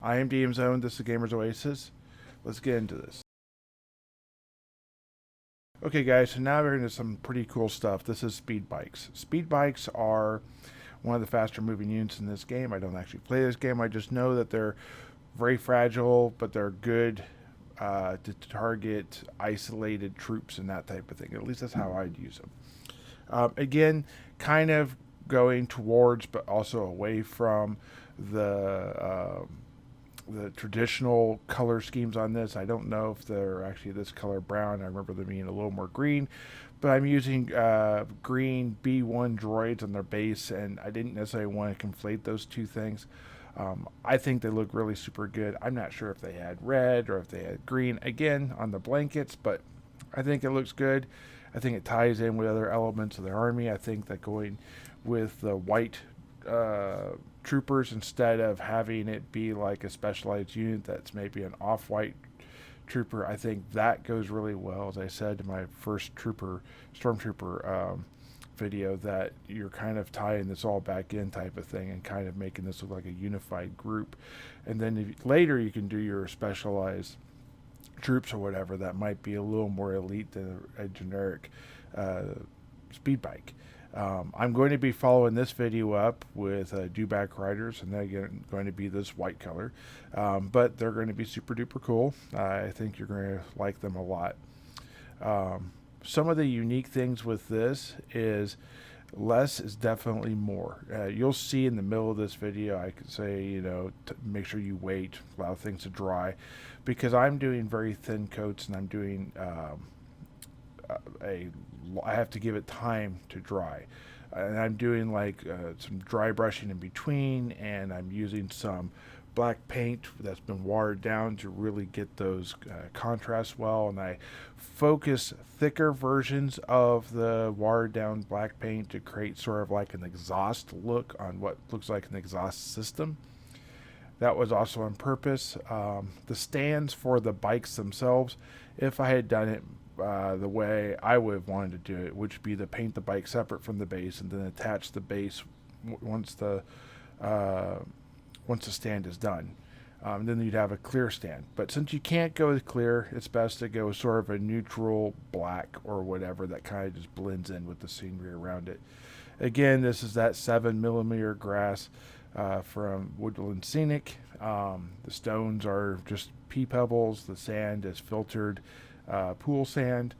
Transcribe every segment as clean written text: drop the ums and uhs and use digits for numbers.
I am DM Zone. This is Gamers Oasis. Let's get into this. Okay, guys, so now we're into some pretty cool stuff. This is speed bikes. Speed bikes are one of the faster moving units in this game. I don't actually play this game. I just know that they're very fragile, but they're good to target isolated troops and that type of thing. At least that's how I'd use them. Again, kind of going towards, but also away from the traditional color schemes on this. I don't know if they're actually this color brown. I remember them being a little more green, but I'm using green B1 droids on their base, and I didn't necessarily want to conflate those two things. I think they look really super good. I'm not sure if they had red or if they had green again on the blankets, but I think it looks good. I think it ties in with other elements of the army. I think that going with the white troopers instead of having it be like a specialized unit that's maybe an off-white trooper, I think that goes really well. As I said in my first stormtrooper video, that you're kind of tying this all back in type of thing and kind of making this look like a unified group. And then later you can do your specialized troops or whatever that might be a little more elite than a generic speed bike. I'm going to be following this video up with Dewback Riders, and they're going to be this white color, but they're going to be super duper cool. I think you're going to like them a lot. Some of the unique things with this is less is definitely more. You'll see in the middle of this video, I could say, make sure you wait, allow things to dry, because I'm doing very thin coats and I'm doing I have to give it time to dry. And I'm doing like some dry brushing in between, and I'm using some black paint that's been watered down to really get those contrasts well. And I focus thicker versions of the watered down black paint to create sort of like an exhaust look on what looks like an exhaust system. That was also on purpose. The stands for the bikes themselves, if I had done it the way I would have wanted to do it, which would be to paint the bike separate from the base and then attach the base once the stand is done. Then you'd have a clear stand. But since you can't go with clear, it's best to go with sort of a neutral black or whatever that kind of just blends in with the scenery around it. Again, this is that 7mm grass from Woodland Scenic. The stones are just pea pebbles. The sand is filtered pool sand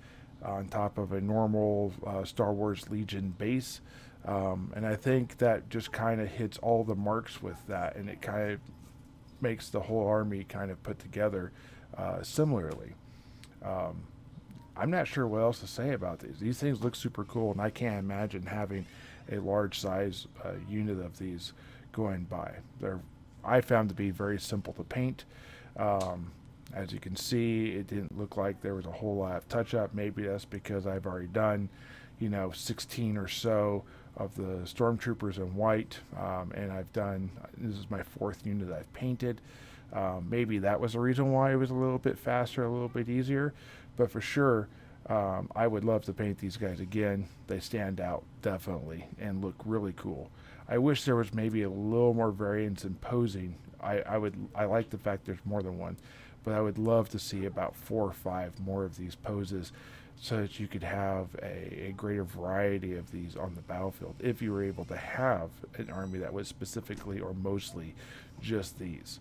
on top of a normal Star Wars Legion base. And I think that just kind of hits all the marks with that, and it kind of makes the whole army kind of put together similarly. I'm not sure what else to say about these. These things look super cool, and I can't imagine having a large size unit of these going by. I found to be very simple to paint. As you can see, it didn't look like there was a whole lot of touch-up. Maybe that's because I've already done, 16 or so of the Stormtroopers in white, and this is my fourth unit I've painted. Maybe that was the reason why it was a little bit faster, a little bit easier, but for sure, I would love to paint these guys again. They stand out, definitely, and look really cool. I wish there was maybe a little more variance in posing. I like the fact there's more than one, but I would love to see about 4 or 5 more of these poses so that you could have a greater variety of these on the battlefield if you were able to have an army that was specifically or mostly just these.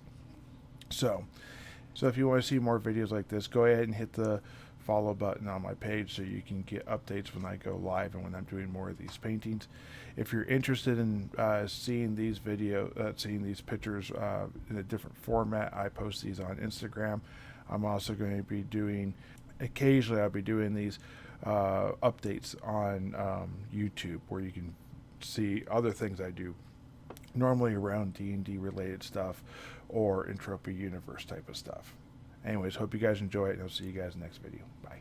So if you want to see more videos like this, go ahead and hit the follow button on my page so you can get updates when I go live and when I'm doing more of these paintings. If you're interested in seeing these pictures in a different format, I post these on Instagram. I'm also going to be occasionally I'll be doing these updates on YouTube, where you can see other things I do, normally around D&D related stuff or Entropy Universe type of stuff. Anyways, hope you guys enjoy it, and I'll see you guys in the next video. Bye.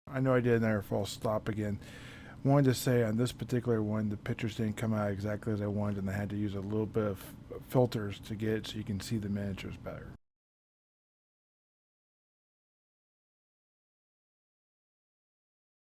I know I did another false stop again. Wanted to say on this particular one, the pictures didn't come out exactly as I wanted, and I had to use a little bit of filters to get it so you can see the miniatures better.